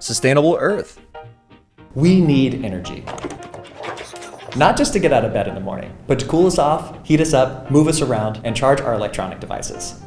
sustainable Earth. We need energy. Not just to get out of bed in the morning, but to cool us off, heat us up, move us around, and charge our electronic devices.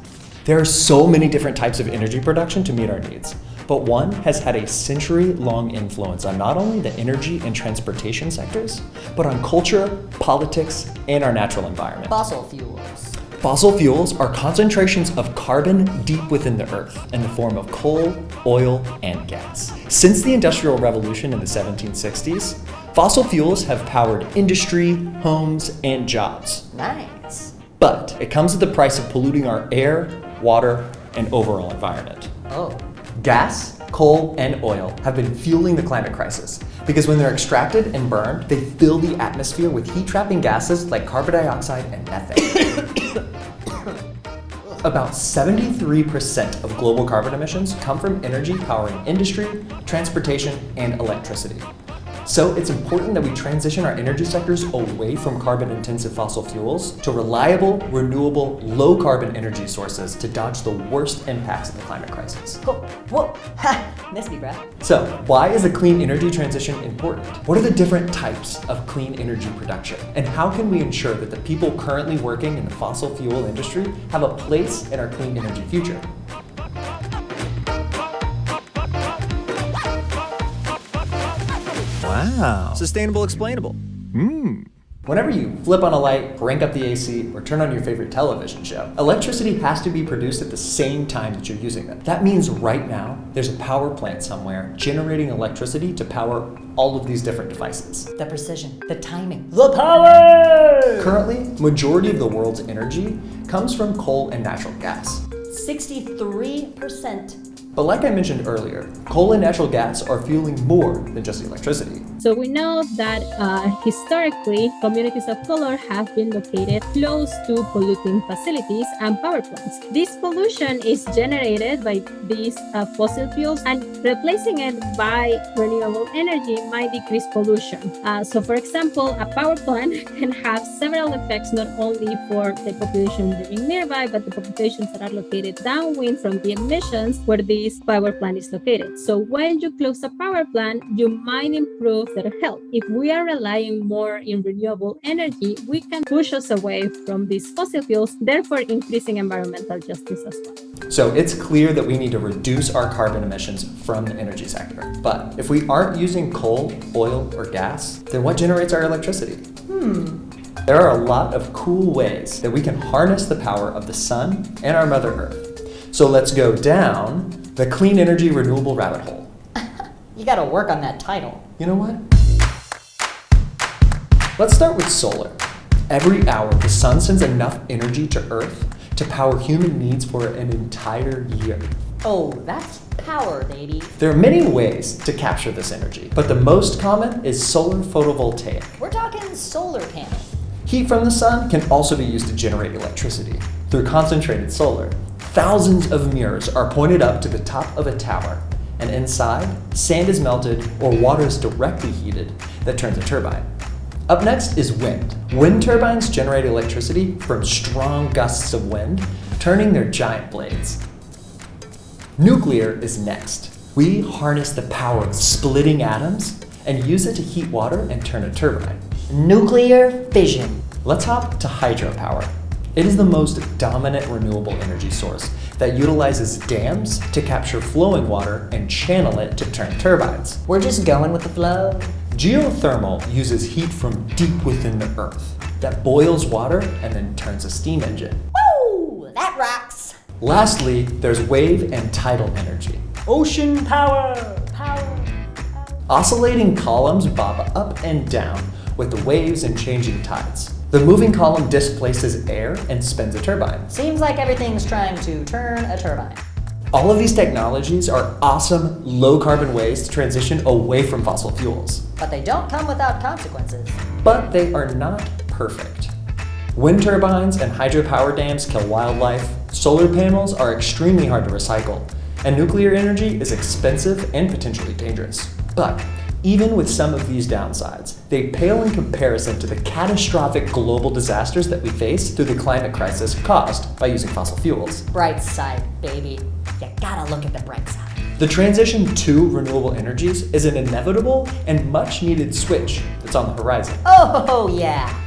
There are so many different types of energy production to meet our needs, but one has had a century-long influence on not only the energy and transportation sectors, but on culture, politics, and our natural environment. Fossil fuels. Fossil fuels are concentrations of carbon deep within the earth in the form of coal, oil, and gas. Since the Industrial Revolution in the 1760s, fossil fuels have powered industry, homes, and jobs. Nice. But it comes at the price of polluting our air, water, and overall environment. Oh. Gas, coal, and oil have been fueling the climate crisis because when they're extracted and burned, they fill the atmosphere with heat-trapping gases like carbon dioxide and methane. About 73% of global carbon emissions come from energy powering industry, transportation, and electricity. So it's important that we transition our energy sectors away from carbon-intensive fossil fuels to reliable, renewable, low-carbon energy sources to dodge the worst impacts of the climate crisis. Whoa. Ha! Missed me, bruh. So, why is a clean energy transition important? What are the different types of clean energy production? And how can we ensure that the people currently working in the fossil fuel industry have a place in our clean energy future? Wow. Sustainable Explainable. Whenever you flip on a light, crank up the AC, or turn on your favorite television show, electricity has to be produced at the same time that you're using it. That means right now, there's a power plant somewhere generating electricity to power all of these different devices. The precision, the timing, the power! Currently, majority of the world's energy comes from coal and natural gas. 63%. But like I mentioned earlier, coal and natural gas are fueling more than just electricity. So we know that historically, communities of color have been located close to polluting facilities and power plants. This pollution is generated by these fossil fuels, and replacing it by renewable energy might decrease pollution. So for example, a power plant can have several effects, not only for the population living nearby, but the populations that are located downwind from the emissions where this power plant is located. So when you close a power plant, you might improve their health. If we are relying more in renewable energy, we can push us away from these fossil fuels, therefore increasing environmental justice as well. So it's clear that we need to reduce our carbon emissions from the energy sector. But if we aren't using coal, oil, or gas, then what generates our electricity? There are a lot of cool ways that we can harness the power of the sun and our Mother Earth. So let's go down the clean energy renewable rabbit hole. You gotta work on that title. You know what? Let's start with solar. Every hour, the sun sends enough energy to Earth to power human needs for an entire year. Oh, that's power, baby. There are many ways to capture this energy, but the most common is solar photovoltaic. We're talking solar panel. Heat from the sun can also be used to generate electricity. Through concentrated solar, thousands of mirrors are pointed up to the top of a tower, and inside, sand is melted or water is directly heated that turns a turbine. Up next is wind. Wind turbines generate electricity from strong gusts of wind, turning their giant blades. Nuclear is next. We harness the power of splitting atoms and use it to heat water and turn a turbine. Nuclear fission. Let's hop to hydropower. It is the most dominant renewable energy source that utilizes dams to capture flowing water and channel it to turn turbines. We're just going with the flow. Geothermal uses heat from deep within the earth that boils water and then turns a steam engine. Woo! That rocks. Lastly, there's wave and tidal energy. Ocean power. Oscillating columns bob up and down with the waves and changing tides. The moving column displaces air and spins a turbine. Seems like everything's trying to turn a turbine. All of these technologies are awesome, low-carbon ways to transition away from fossil fuels. But they don't come without consequences. But they are not perfect. Wind turbines and hydropower dams kill wildlife, solar panels are extremely hard to recycle, and nuclear energy is expensive and potentially dangerous. But even with some of these downsides, they pale in comparison to the catastrophic global disasters that we face through the climate crisis caused by using fossil fuels. Bright side, baby. You gotta look at the bright side. The transition to renewable energies is an inevitable and much needed switch that's on the horizon. Oh, yeah.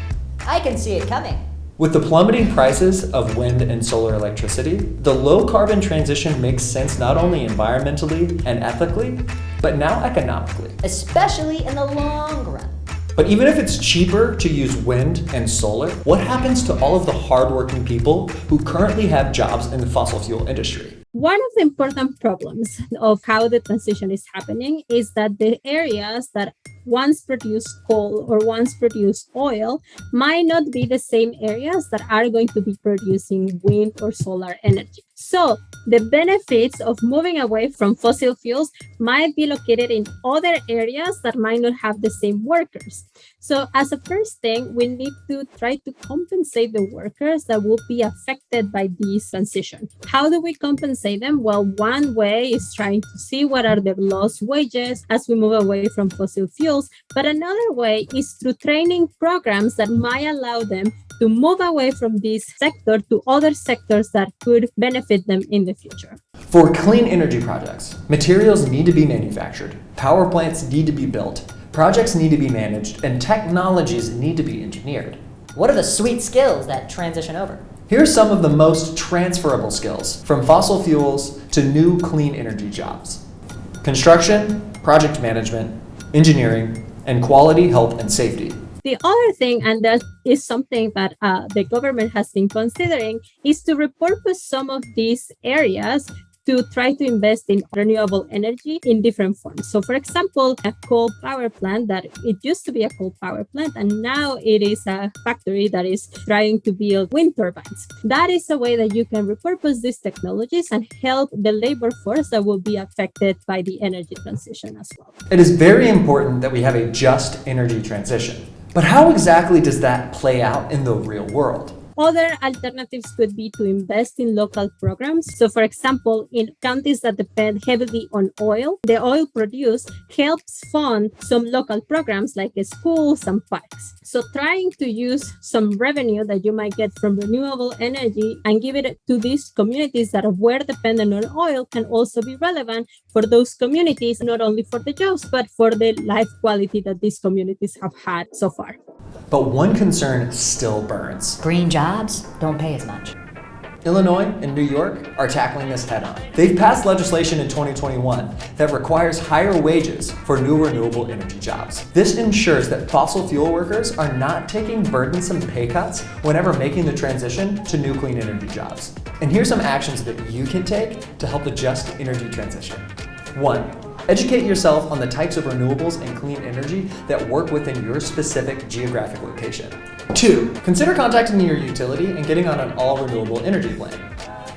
I can see it coming. With the plummeting prices of wind and solar electricity, the low carbon transition makes sense not only environmentally and ethically, but now economically. Especially in the long run. But even if it's cheaper to use wind and solar, what happens to all of the hardworking people who currently have jobs in the fossil fuel industry? One of the important problems of how the transition is happening is that the areas that once produced coal or once produced oil might not be the same areas that are going to be producing wind or solar energy. So the benefits of moving away from fossil fuels might be located in other areas that might not have the same workers. So as a first thing, we need to try to compensate the workers that will be affected by this transition. How do we compensate them? Well, one way is trying to see what are their lost wages as we move away from fossil fuels. But another way is through training programs that might allow them to move away from this sector to other sectors that could benefit them in the future. For clean energy projects, materials need to be manufactured, power plants need to be built, projects need to be managed, and technologies need to be engineered. What are the sweet skills that transition over? Here are some of the most transferable skills from fossil fuels to new clean energy jobs: construction, project management, engineering, and quality, health, and safety. The other thing, and that is something that the government has been considering, is to repurpose some of these areas to try to invest in renewable energy in different forms. So for example, a coal power plant that it used to be a coal power plant and now it is a factory that is trying to build wind turbines. That is a way that you can repurpose these technologies and help the labor force that will be affected by the energy transition as well. It is very important that we have a just energy transition. But how exactly does that play out in the real world? Other alternatives could be to invest in local programs. So for example, in counties that depend heavily on oil, the oil produced helps fund some local programs like schools and parks. So trying to use some revenue that you might get from renewable energy and give it to these communities that were dependent on oil can also be relevant for those communities, not only for the jobs, but for the life quality that these communities have had so far. But one concern still burns. Green jobs don't pay as much. Illinois and New York are tackling this head on. They've passed legislation in 2021 that requires higher wages for new renewable energy jobs. This ensures that fossil fuel workers are not taking burdensome pay cuts whenever making the transition to new clean energy jobs. And here's some actions that you can take to help the just energy transition. 1. Educate yourself on the types of renewables and clean energy that work within your specific geographic location. 2. Consider contacting your utility and getting on an all-renewable energy plan.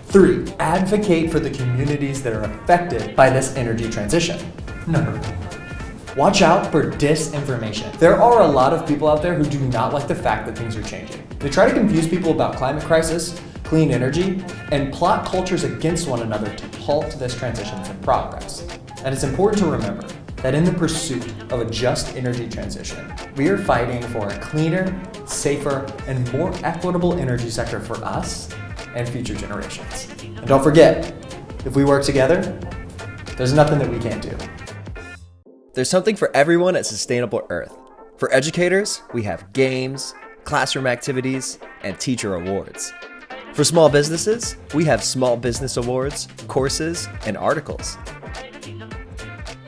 3. Advocate for the communities that are affected by this energy transition. Number 4. Watch out for disinformation. There are a lot of people out there who do not like the fact that things are changing. They try to confuse people about climate crisis, clean energy, and plot cultures against one another to halt this transition's progress. And it's important to remember that in the pursuit of a just energy transition, we are fighting for a cleaner, safer, and more equitable energy sector for us and future generations. And don't forget, if we work together, there's nothing that we can't do. There's something for everyone at Sustainable Earth. For educators, we have games, classroom activities, and teacher awards. For small businesses, we have small business awards, courses, and articles.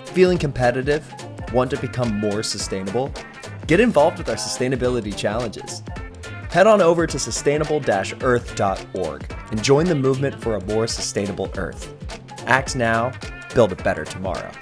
Feeling competitive? Want to become more sustainable? Get involved with our sustainability challenges. Head on over to sustainable-earth.org and join the movement for a more sustainable Earth. Act now, build a better tomorrow.